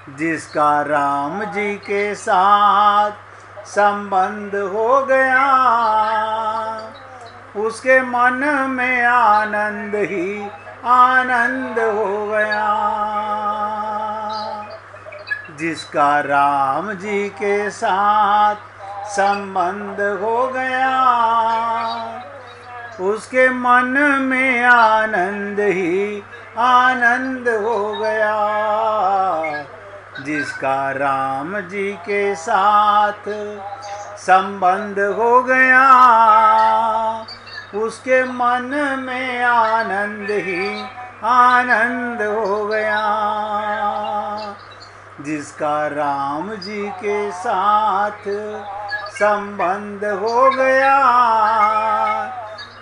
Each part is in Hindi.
जिसका राम जी के साथ संबंध हो गया, उसके मन में आनंद ही आनंद हो गया। जिसका राम जी के साथ संबंध हो गया, उसके मन में आनंद ही आनंद हो गया। जिसका राम जी के साथ संबंध हो गया, उसके मन में आनंद ही आनंद हो गया। जिसका राम जी के साथ संबंध हो गया,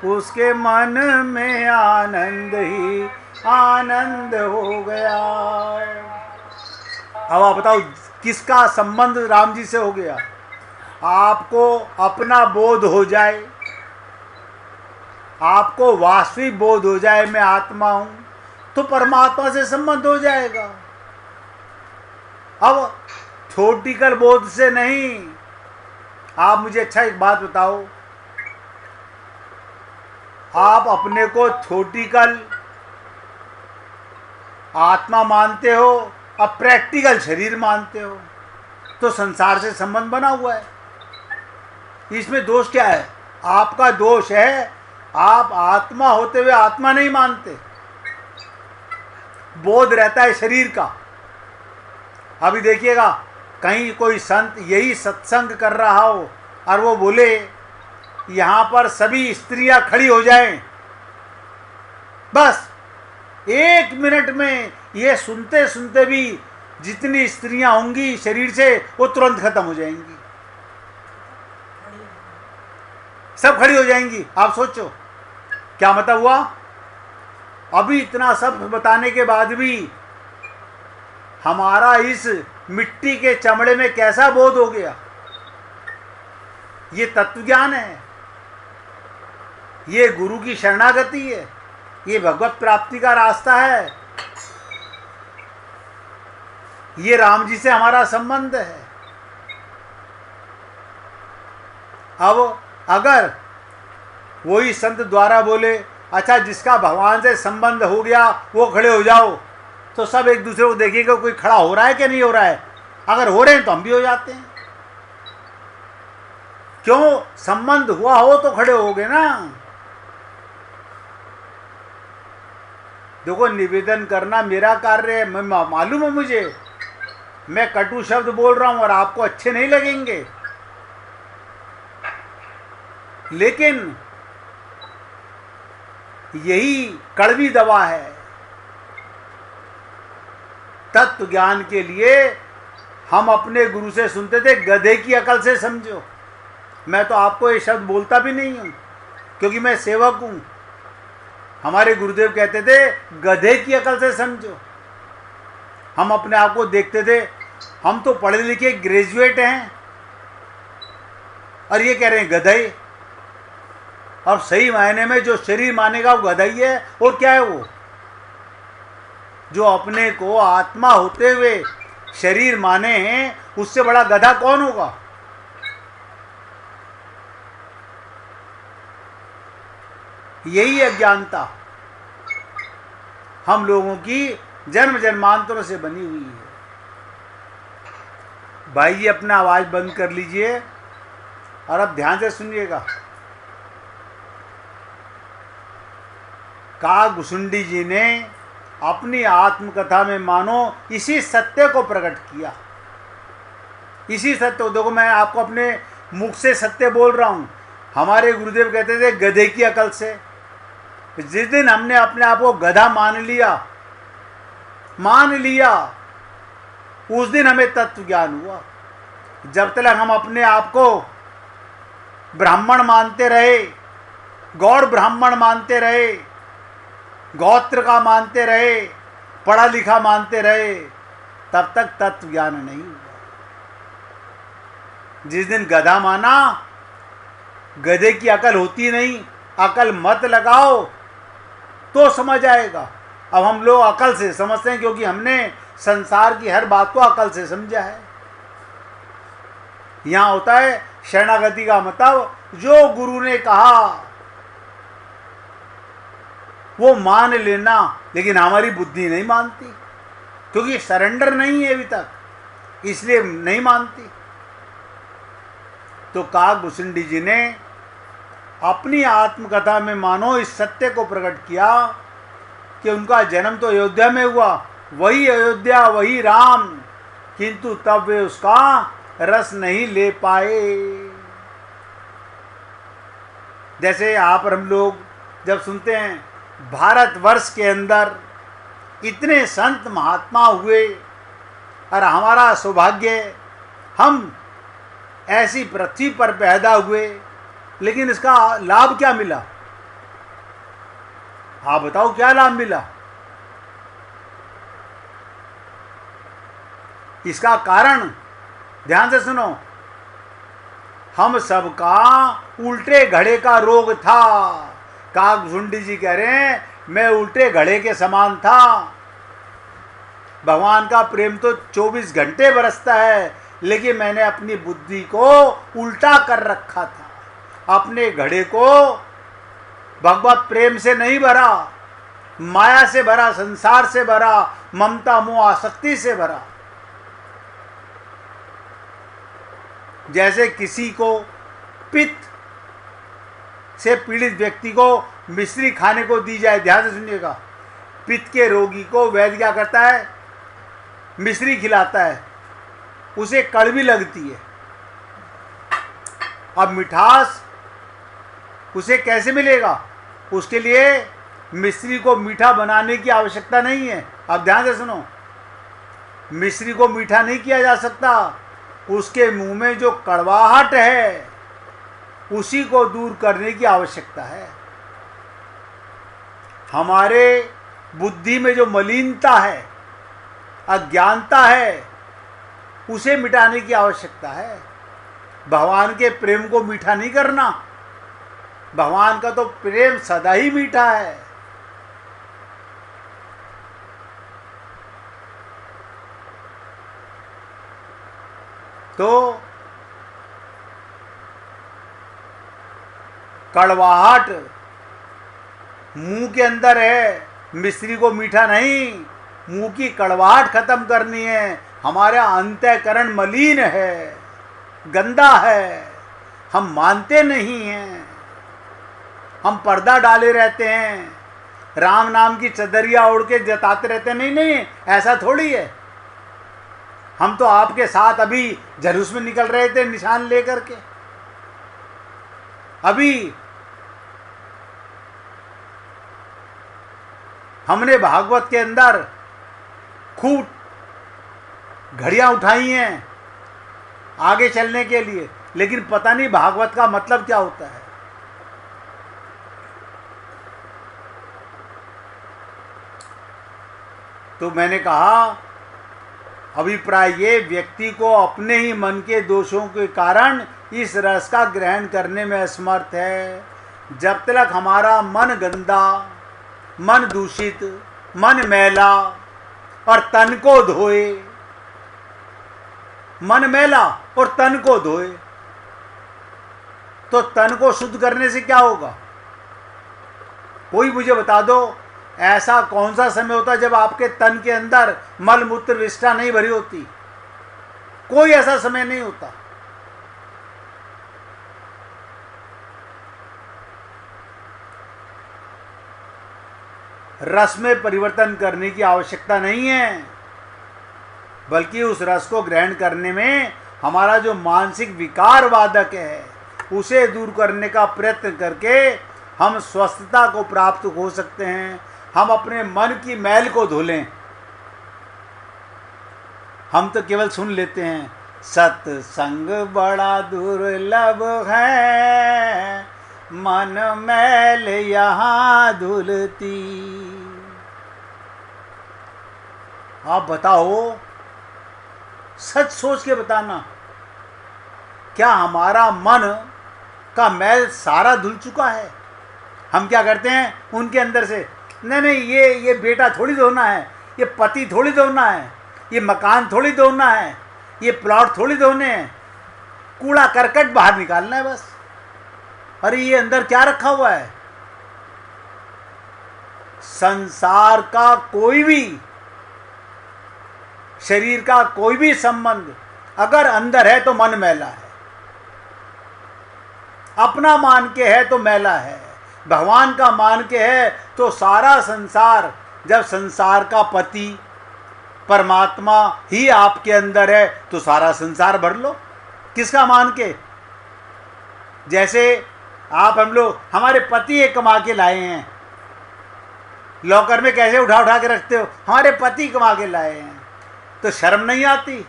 उसके मन में आनंद ही आनंद हो गया। अब आप बताओ किसका संबंध राम जी से हो गया? आपको अपना बोध हो जाए, आपको वास्तविक बोध हो जाए मैं आत्मा हूं, तो परमात्मा से संबंध हो जाएगा। अब थ्योरेटिकल बोध से नहीं। आप मुझे अच्छा एक बात बताओ, आप अपने को थ्योरेटिकल आत्मा मानते हो, अब प्रैक्टिकल शरीर मानते हो, तो संसार से संबंध बना हुआ है। इसमें दोष क्या है? आपका दोष है आप आत्मा होते हुए आत्मा नहीं मानते, बोध रहता है शरीर का। अभी देखिएगा कहीं कोई संत यही सत्संग कर रहा हो और वो बोले यहाँ पर सभी स्त्रियां खड़ी हो जाएं, बस 1 मिनट में ये सुनते सुनते भी जितनी स्त्रियां होंगी शरीर से वो तुरंत खत्म हो जाएंगी, सब खड़ी हो जाएंगी। आप सोचो क्या मतलब हुआ? अभी इतना सब बताने के बाद भी हमारा इस मिट्टी के चमड़े में कैसा बोध हो गया? ये तत्वज्ञान है, ये गुरु की शरणागति है, ये भगवत प्राप्ति का रास्ता है, ये राम जी से हमारा संबंध है। अब अगर वही संत द्वारा बोले अच्छा जिसका भगवान से संबंध हो गया वो खड़े हो जाओ, तो सब एक दूसरे को देखेंगे कोई खड़ा हो रहा है कि नहीं हो रहा है। अगर हो रहे हैं तो हम भी हो जाते हैं। क्यों? संबंध हुआ हो तो खड़े होगे ना। देखो निवेदन करना मेरा कार्य है, मैं मालूम है मुझे, मैं कटु शब्द बोल रहा हूं और आपको अच्छे नहीं लगेंगे, लेकिन यही कड़वी दवा है। तत्व ज्ञान के लिए हम अपने गुरु से सुनते थे गधे की अकल से समझो। मैं तो आपको ये शब्द बोलता भी नहीं हूं क्योंकि मैं सेवक हूं। हमारे गुरुदेव कहते थे गधे की अकल से समझो। हम अपने आप को देखते थे हम तो पढ़े लिखे ग्रेजुएट हैं और ये कह रहे हैं गधे। अब सही मायने में जो शरीर मानेगा वो गधा ही है। और क्या है वो? जो अपने को आत्मा होते हुए शरीर माने हैं, उससे बड़ा गधा कौन होगा? यही अज्ञानता हम लोगों की जन्म जन्मांतरों से बनी हुई है। भाई जी अपना आवाज बंद कर लीजिए और अब ध्यान से सुनिएगा। का घुसुंडी जी ने अपनी आत्मकथा में मानो इसी सत्य को प्रकट किया। इसी सत्य को देखो, मैं आपको अपने मुख से सत्य बोल रहा हूं। हमारे गुरुदेव कहते थे गधे की अकल से। जिस दिन हमने अपने आप को गधा मान लिया उस दिन हमें तत्व ज्ञान हुआ। जब तक हम अपने आप को ब्राह्मण मानते रहे, गौड़ ब्राह्मण मानते रहे, गोत्र का मानते रहे, पढ़ा लिखा मानते रहे, तब तक तत्व ज्ञान नहीं हुआ। जिस दिन गधा माना, गधे की अकल होती नहीं, अकल मत लगाओ तो समझ आएगा। अब हम लोग अकल से समझते हैं क्योंकि हमने संसार की हर बात को अकल से समझा है। यहां होता है शरणागति का मतलब जो गुरु ने कहा वो मान लेना, लेकिन हमारी बुद्धि नहीं मानती, क्योंकि सरेंडर नहीं है अभी तक, इसलिए नहीं मानती। तो काकभूषुंडी जी ने अपनी आत्मकथा में मानो इस सत्य को प्रकट किया कि उनका जन्म तो अयोध्या में हुआ, वही अयोध्या वही राम, किंतु तब वे उसका रस नहीं ले पाए। जैसे आप और हम लोग जब सुनते हैं भारतवर्ष के अंदर इतने संत महात्मा हुए और हमारा सौभाग्य हम ऐसी पृथ्वी पर पैदा हुए, लेकिन इसका लाभ क्या मिला? आप बताओ क्या लाभ मिला? इसका कारण ध्यान से सुनो, हम सबका उल्टे घड़े का रोग था। काकभूषुंडी जी कह रहे हैं मैं उल्टे घड़े के समान था। भगवान का प्रेम तो 24 घंटे बरसता है, लेकिन मैंने अपनी बुद्धि को उल्टा कर रखा था। अपने घड़े को भगवत प्रेम से नहीं भरा, माया से भरा, संसार से भरा, ममता मोह आसक्ति से भरा। जैसे किसी को पित्त से पीड़ित व्यक्ति को मिश्री खाने को दी जाए, ध्यान से सुनिएगा, पित्त के रोगी को वैद्य क्या करता है? मिश्री खिलाता है, उसे कड़वी लगती है। अब मिठास उसे कैसे मिलेगा? उसके लिए मिश्री को मीठा बनाने की आवश्यकता नहीं है। अब ध्यान से सुनो, मिश्री को मीठा नहीं किया जा सकता, उसके मुंह में जो कड़वाहट है उसी को दूर करने की आवश्यकता है। हमारे बुद्धि में जो मलिनता है, अज्ञानता है, उसे मिटाने की आवश्यकता है। भगवान के प्रेम को मीठा नहीं करना। भगवान का तो प्रेम सदा ही मीठा है। तो कड़वाहट मुंह के अंदर है, मिश्री को मीठा नहीं, मुंह की कड़वाहट खत्म करनी है। हमारा अंतःकरण मलिन है, गंदा है, हम मानते नहीं हैं, हम पर्दा डाले रहते हैं, राम नाम की चदरिया ओढ़ के जताते रहते हैं। नहीं नहीं, ऐसा थोड़ी है। हम तो आपके साथ अभी जुलूस में निकल रहे थे निशान लेकर के। अभी हमने भागवत के अंदर खूब घड़ियां उठाई हैं आगे चलने के लिए, लेकिन पता नहीं भागवत का मतलब क्या होता है। तो मैंने कहा अभिप्राय ये, व्यक्ति को अपने ही मन के दोषों के कारण इस रस का ग्रहण करने में असमर्थ है। जब तक हमारा मन गंदा, मन दूषित, मन मैला और तन को धोए, मन मैला और तन को धोए, तो तन को शुद्ध करने से क्या होगा? कोई मुझे बता दो, ऐसा कौन सा समय होता है जब आपके तन के अंदर मल मूत्र विष्ठा नहीं भरी होती? कोई ऐसा समय नहीं होता। रस में परिवर्तन करने की आवश्यकता नहीं है, बल्कि उस रस को ग्रहण करने में हमारा जो मानसिक विकार वादक है उसे दूर करने का प्रयत्न करके हम स्वस्थता को प्राप्त हो सकते हैं। हम अपने मन की मैल को धो लें। हम तो केवल सुन लेते हैं, सत्संग बड़ा दुर्लभ है, मन मैल यहाँ धुलती। आप बताओ, सच सोच के बताना, क्या हमारा मन का मैल सारा धुल चुका है? हम क्या करते हैं उनके अंदर से, नहीं नहीं, ये बेटा थोड़ी धोना है, ये पति थोड़ी धोना है, ये मकान थोड़ी धोना है, ये प्लॉट थोड़ी धोने हैं, कूड़ा करकट बाहर निकालना है बस। अरे ये अंदर क्या रखा हुआ है? संसार का कोई भी, शरीर का कोई भी संबंध अगर अंदर है तो मन मैला है, अपना मान के है तो मैला है, भगवान का मान के है तो सारा संसार, जब संसार का पति परमात्मा ही आपके अंदर है तो सारा संसार भर लो, किसका मान के? जैसे आप, हम लोग, हमारे पति ये कमा के लाए हैं, लॉकर में कैसे उठा उठा के रखते हो? हमारे पति कमा के लाए हैं, तो शर्म नहीं आती?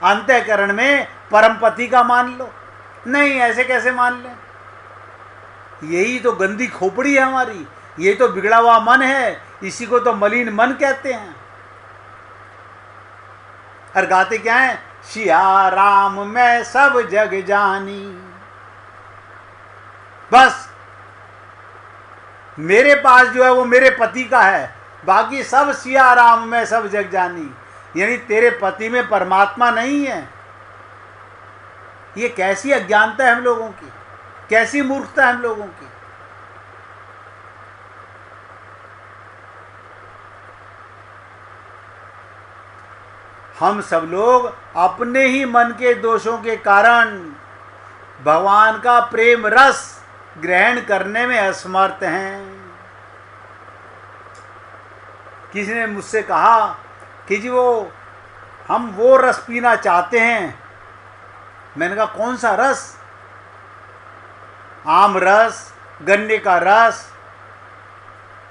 अंतःकरण में परम पति का मान लो। नहीं, ऐसे कैसे मान लें? यही तो गंदी खोपड़ी है हमारी, यही तो बिगड़ा हुआ मन है, इसी को तो मलिन मन कहते हैं। और गाते क्या है? सिया राम मैं सब जग जानी। बस मेरे पास जो है वो मेरे पति का है, बाकी सब सिया राम में सब जग जानी। यानी तेरे पति में परमात्मा नहीं है। ये कैसी अज्ञानता है हम लोगों की, कैसी मूर्खता है हम लोगों की। हम सब लोग अपने ही मन के दोषों के कारण भगवान का प्रेम रस ग्रहण करने में असमर्थ हैं। किसी ने मुझसे कहा कि जी हम वो रस पीना चाहते हैं। मैंने कहा कौन सा रस? आम रस, गन्ने का रस,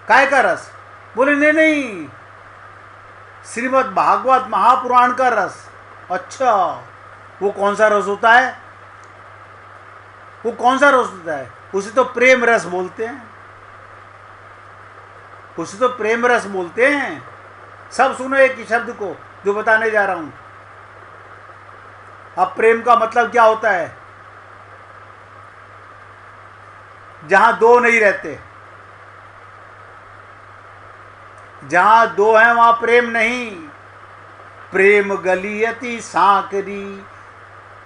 काय का रस? बोले नहीं नहीं, श्रीमद् भागवत महापुराण का रस। अच्छा, वो कौन सा रस होता है? वो कौन सा रस होता है? उसे तो प्रेम रस बोलते हैं, उसे तो प्रेम रस बोलते हैं। सब सुनो एक ही शब्द को जो बताने जा रहा हूं। अब प्रेम का मतलब क्या होता है? जहां दो नहीं रहते, जहां दो हैं वहां प्रेम नहीं। प्रेम गलियति सांकरी,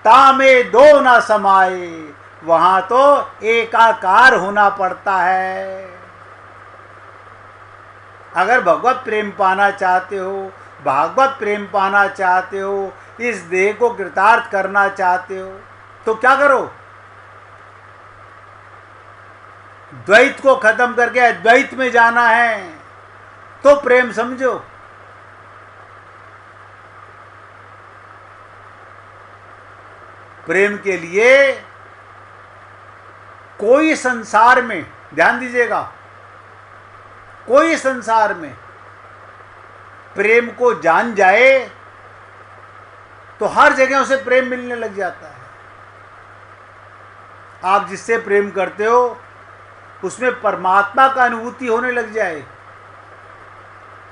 तामे दो ना समाये, वहां तो एकाकार होना पड़ता है। अगर भगवत प्रेम पाना चाहते हो, भागवत प्रेम पाना चाहते हो, इस देह को कृतार्थ करना चाहते हो, तो क्या करो? द्वैत को खत्म करके अद्वैत में जाना है, तो प्रेम समझो। प्रेम के लिए कोई संसार में, ध्यान दीजिएगा, कोई संसार में प्रेम को जान जाए तो हर जगह उसे प्रेम मिलने लग जाता है। आप जिससे प्रेम करते हो उसमें परमात्मा का अनुभूति होने लग जाए।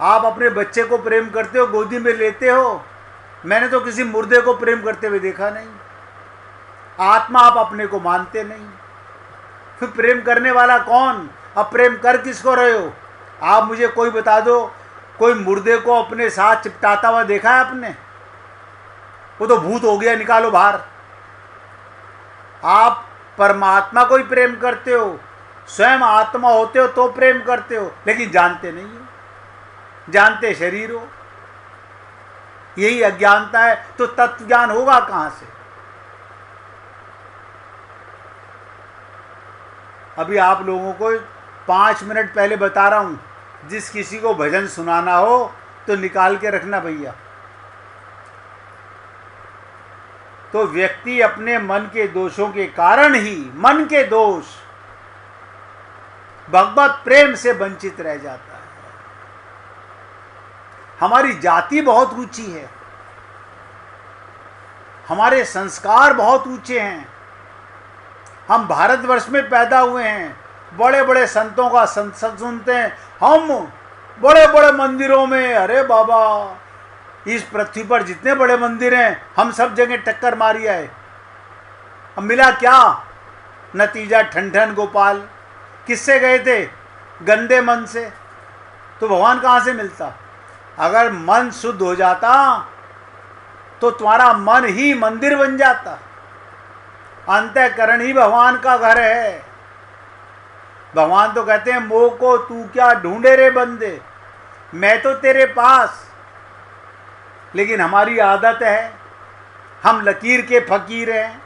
आप अपने बच्चे को प्रेम करते हो, गोदी में लेते हो, मैंने तो किसी मुर्दे को प्रेम करते हुए देखा नहीं। आत्मा आप अपने को मानते नहीं, फिर प्रेम करने वाला कौन? अब प्रेम कर किसको रहे हो? आप मुझे कोई बता दो, कोई मुर्दे को अपने साथ चिपटाता हुआ देखा है आपने? वो तो भूत हो गया, निकालो बाहर। आप परमात्मा को ही प्रेम करते हो, स्वयं आत्मा होते हो तो प्रेम करते हो, लेकिन जानते नहीं हो, जानते शरीर हो। यही अज्ञानता है। तो तत्व ज्ञान होगा कहां से? अभी आप लोगों को 5 मिनट पहले बता रहा हूं, जिस किसी को भजन सुनाना हो तो निकाल के रखना भैया। तो व्यक्ति अपने मन के दोषों के कारण ही, मन के दोष, भगवत प्रेम से वंचित रह जाता है। हमारी जाति बहुत ऊंची है, हमारे संस्कार बहुत ऊंचे हैं, हम भारतवर्ष में पैदा हुए हैं, बड़े बड़े संतों का सत्संग सुनते हैं, हम बड़े बड़े मंदिरों में, अरे बाबा, इस पृथ्वी पर जितने बड़े मंदिर हैं हम सब जगह टक्कर मारी है। अब मिला क्या नतीजा? ठन गोपाल। किससे गए थे? गंदे मन से। तो भगवान कहाँ से मिलता? अगर मन शुद्ध हो जाता तो तुम्हारा मन ही मंदिर बन जाता। अंतःकरण ही भगवान का घर है। भगवान तो कहते हैं मोह को तू क्या ढूंढे रे बंदे, मैं तो तेरे पास। लेकिन हमारी आदत है, हम लकीर के फकीर हैं।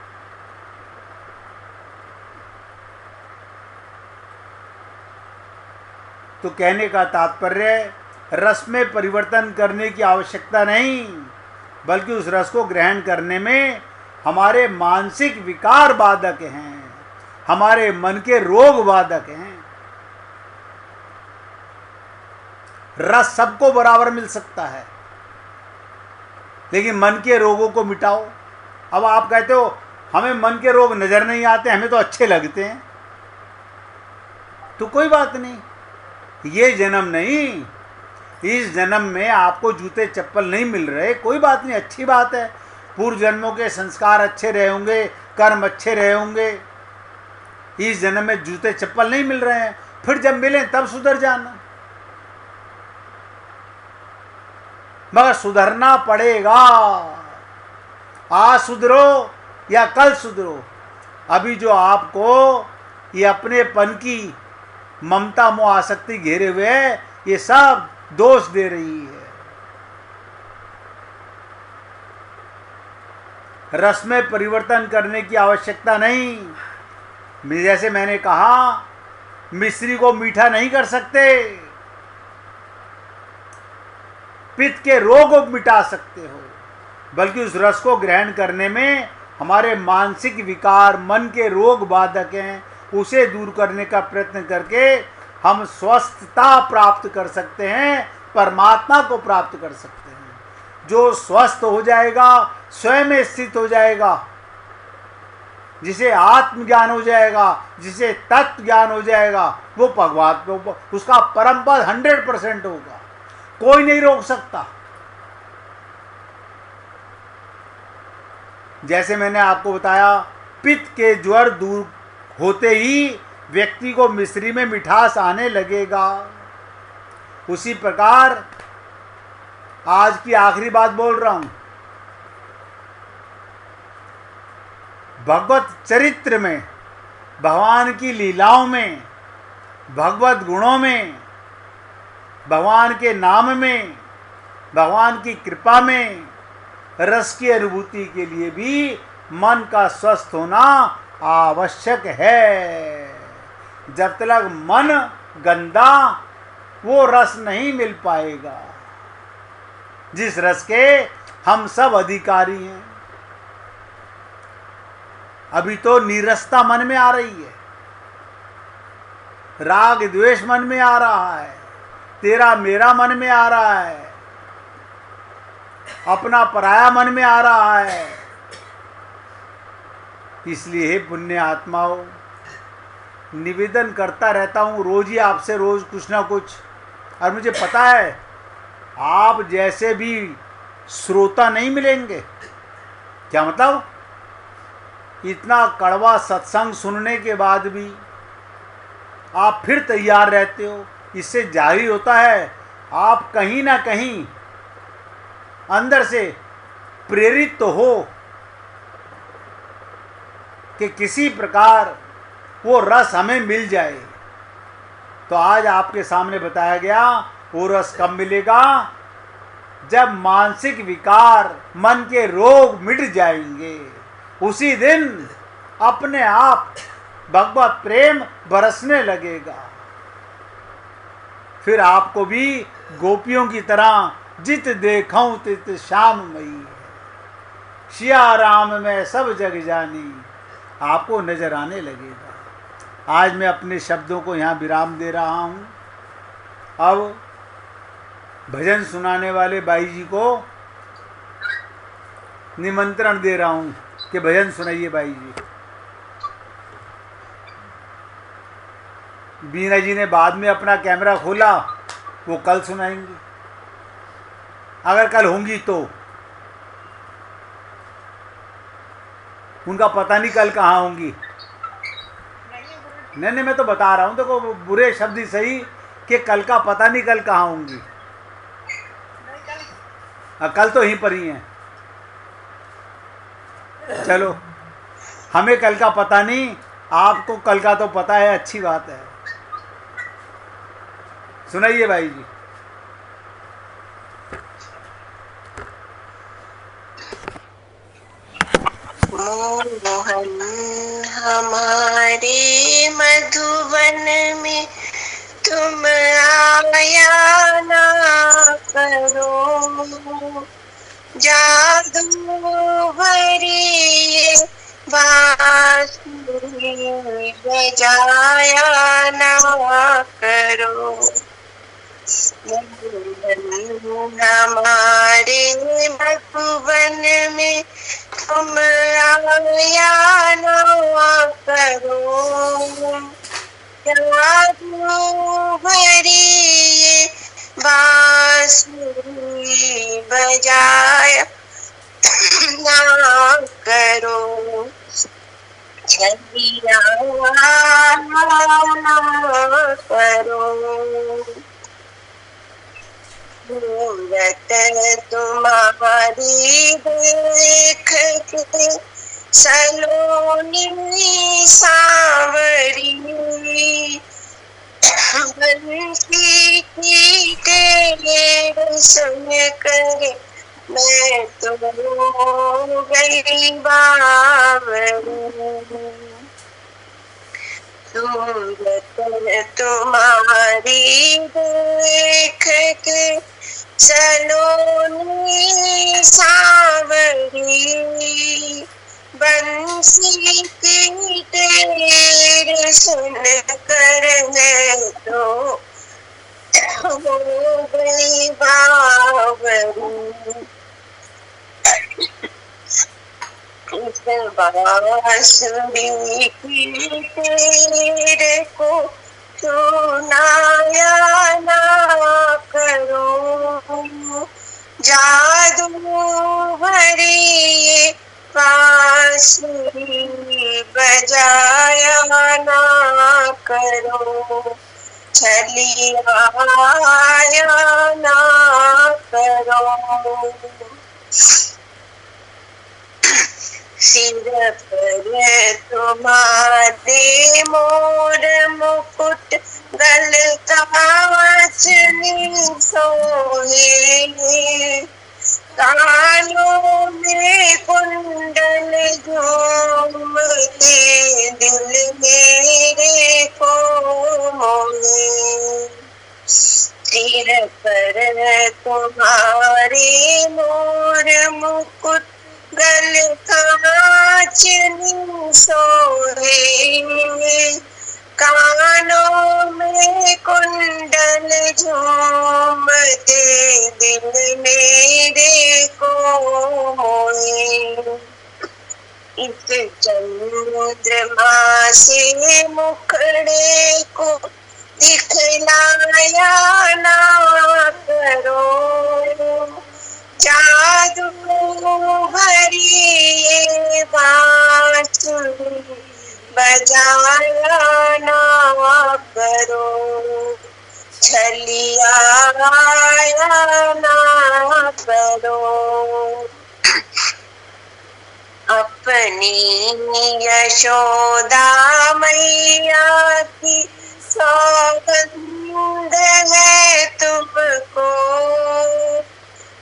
तो कहने का तात्पर्य रस में परिवर्तन करने की आवश्यकता नहीं, बल्कि उस रस को ग्रहण करने में हमारे मानसिक विकार बाधक हैं, हमारे मन के रोग बाधक हैं। रस सबको बराबर मिल सकता है, लेकिन मन के रोगों को मिटाओ। अब आप कहते हो हमें मन के रोग नजर नहीं आते, हमें तो अच्छे लगते हैं, तो कोई बात नहीं, ये जन्म नहीं, इस जन्म में आपको जूते चप्पल नहीं मिल रहे, कोई बात नहीं, अच्छी बात है। पूर्व जन्मों के संस्कार अच्छे रहे होंगे, कर्म अच्छे रहे होंगे, इस जन्म में जूते चप्पल नहीं मिल रहे हैं, फिर जब मिलें तब सुधर जाना। मगर सुधरना पड़ेगा। आज सुधरो या कल सुधरो। अभी जो आपको ये अपनेपन की ममता मोह आसक्ति घेरे हुए है, ये सब दोष दे रही है। रस में परिवर्तन करने की आवश्यकता नहीं। जैसे मैंने कहा, मिश्री को मीठा नहीं कर सकते, पित्त के रोग को मिटा सकते हो, बल्कि उस रस को ग्रहण करने में हमारे मानसिक विकार, मन के रोग बाधक हैं, उसे दूर करने का प्रयत्न करके हम स्वस्थता प्राप्त कर सकते हैं, परमात्मा को प्राप्त कर सकते हैं। जो स्वस्थ हो जाएगा, स्वयं में स्थित हो जाएगा, जिसे आत्मज्ञान हो जाएगा, जिसे तत्व ज्ञान हो जाएगा, वो भगवान, उसका परम पद 100% होगा, कोई नहीं रोक सकता। जैसे मैंने आपको बताया, पित्त के ज्वर दूर होते ही व्यक्ति को मिश्री में मिठास आने लगेगा। उसी प्रकार आज की आखिरी बात बोल रहा हूं, भगवत चरित्र में, भगवान की लीलाओं में, भगवत गुणों में, भगवान के नाम में, भगवान की कृपा में रस की अनुभूति के लिए भी मन का स्वस्थ होना आवश्यक है। जब तक मन गंदा, वो रस नहीं मिल पाएगा जिस रस के हम सब अधिकारी हैं। अभी तो नीरसता मन में आ रही है, राग द्वेष मन में आ रहा है, तेरा मेरा मन में आ रहा है, अपना पराया मन में आ रहा है। इसलिए हे पुण्य आत्माओं, निवेदन करता रहता हूँ रोज ही आपसे, रोज कुछ ना कुछ। और मुझे पता है आप जैसे भी श्रोता नहीं मिलेंगे। क्या मतलब? इतना कड़वा सत्संग सुनने के बाद भी आप फिर तैयार रहते हो, इससे जाहिर होता है आप कहीं ना कहीं अंदर से प्रेरित तो हो कि किसी प्रकार वो रस हमें मिल जाए। तो आज आपके सामने बताया गया, वो रस कब मिलेगा? जब मानसिक विकार, मन के रोग मिट जाएंगे, उसी दिन अपने आप भगवत प्रेम बरसने लगेगा। फिर आपको भी गोपियों की तरह जित देखूं तित श्याम मई, सिया राम में सब जग जानी, आपको नजर आने लगेगा। आज मैं अपने शब्दों को यहाँ विराम दे रहा हूँ। अब भजन सुनाने वाले बाई जी को निमंत्रण दे रहा हूँ कि भजन सुनाइए बाई जी। बीना जी ने बाद में अपना कैमरा खोला, वो कल सुनाएंगी, अगर कल होंगी तो। उनका पता नहीं कल कहाँ होंगी। नहीं, मैं तो बता रहा हूँ, देखो बुरे शब्द ही सही कि कल का पता नहीं कल कहाँ होंगी। कल तो यहीं पर ही हैं। चलो, हमें कल का पता नहीं, आपको कल का तो पता है, अच्छी बात है। सुनाइए भाई जी। मोहन हमारे मधुवन में तुम आया ना करो, जादू भरी बांसुरी बजाया ना करो। हमारे मधुवन में तुम आया ना करो, जादू भरी ये बांसुरी बजाया ना करो, छलिया ना करो। मूरत तुम्हारी देख के सलोनी सांवरी, बंसी की टेर सुन कर मैं तो गई बावरी। सूरत तुम्हारी देख के सलोनी सांवरी, बंसी की टेर सुन कर मैं तो हो गई बावरी। इस बांसुरी की टेर को सुनाया ना करो, जादू भरी ये बांसुरी बजाया ना करो, छलिया ना करो। सिर पर तुम्हारे मोर मुकुट, गल कांचनी सोहे, कानों में कुंडल झूमते दिल मेरे को मोहे। सिर पर तुम्हारे मोर मुकुट, गल कांचनी सोहे, कानों में कुंडल झूमते दिल मेरे को मोहे। इस चंद्रमा से मुखड़े को दिखलाया ना करो, जादू भरी ये बांसुरी बजाया ना करो, छलिया ना करो। अपनी यशोदा मैया की सौगंध है तुमको,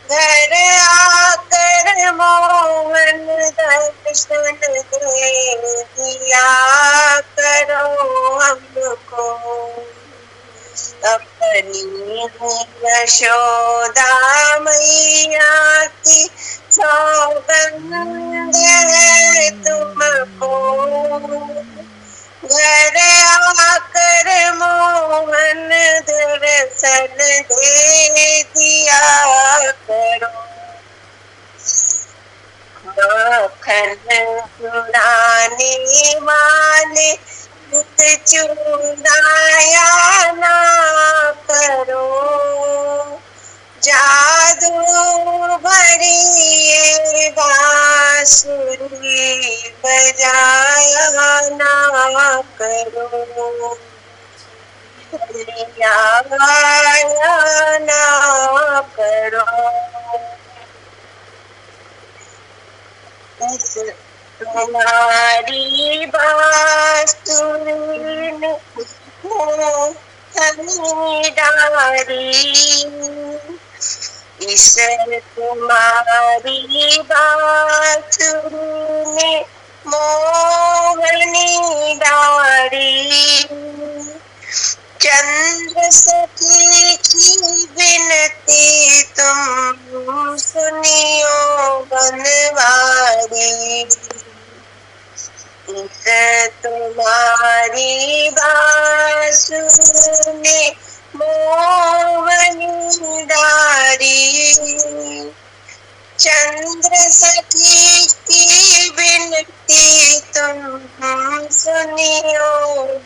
घर आकर मोहन दर्शन दे दिया करो हमको। अपनी यशोदा मैया की सौगंध है तुमको, घर आकर मोहन दर्शन दे दिया करो। माखन चुराने वाले दुध चुराया ना करो, जादू भरी ये बांसुरी बजाया ना करो, छलिया ना करो। इस तुम्हारी बांसुरी में मोहनी डारी, इस तुम्हारी बांसुरी में मोहनी डारी, चंद्र सखी की विनती तुम सुनियो बनवारी, इस तुम्हारी बांसुरी में मोहनी डारी, चंद्र सखी की विनती तुम सुनियो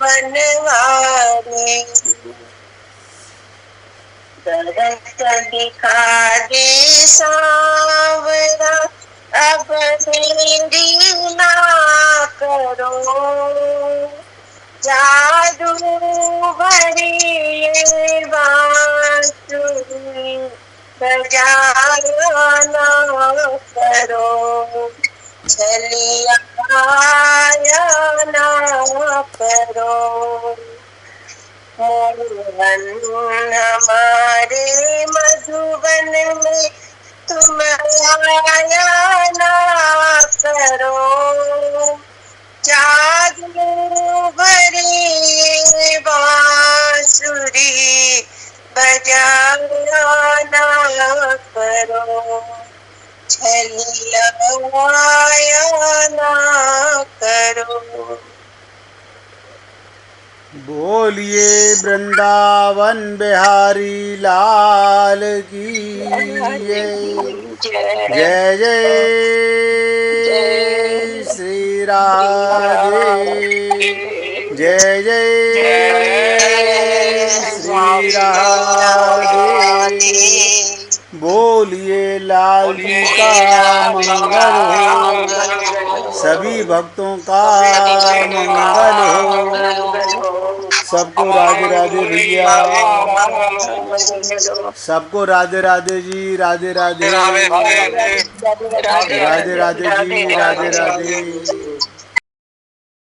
बनवारी, दरस दिखा दे सांवरा अब मेरी ना करो, जादू भरी ये बांसुरी बजाया ना करो, छलिया ना करो, मोहन हमारे मधुबन में तुम आया ना करो, जादू भरी बांसुरी बजाया ना करो, छलिया ना करो। बोलिए वृंदावन बिहारी लाल की जय जय श्री राधे, जय जय श्री राधे, बोलिए लाल जी का मंगल हो, सभी भक्तों का मंगल हो, सबको राधे राधे भैया, सबको राधे राधे जी, राधे राधे, राधे राधे जी, राधे राधे।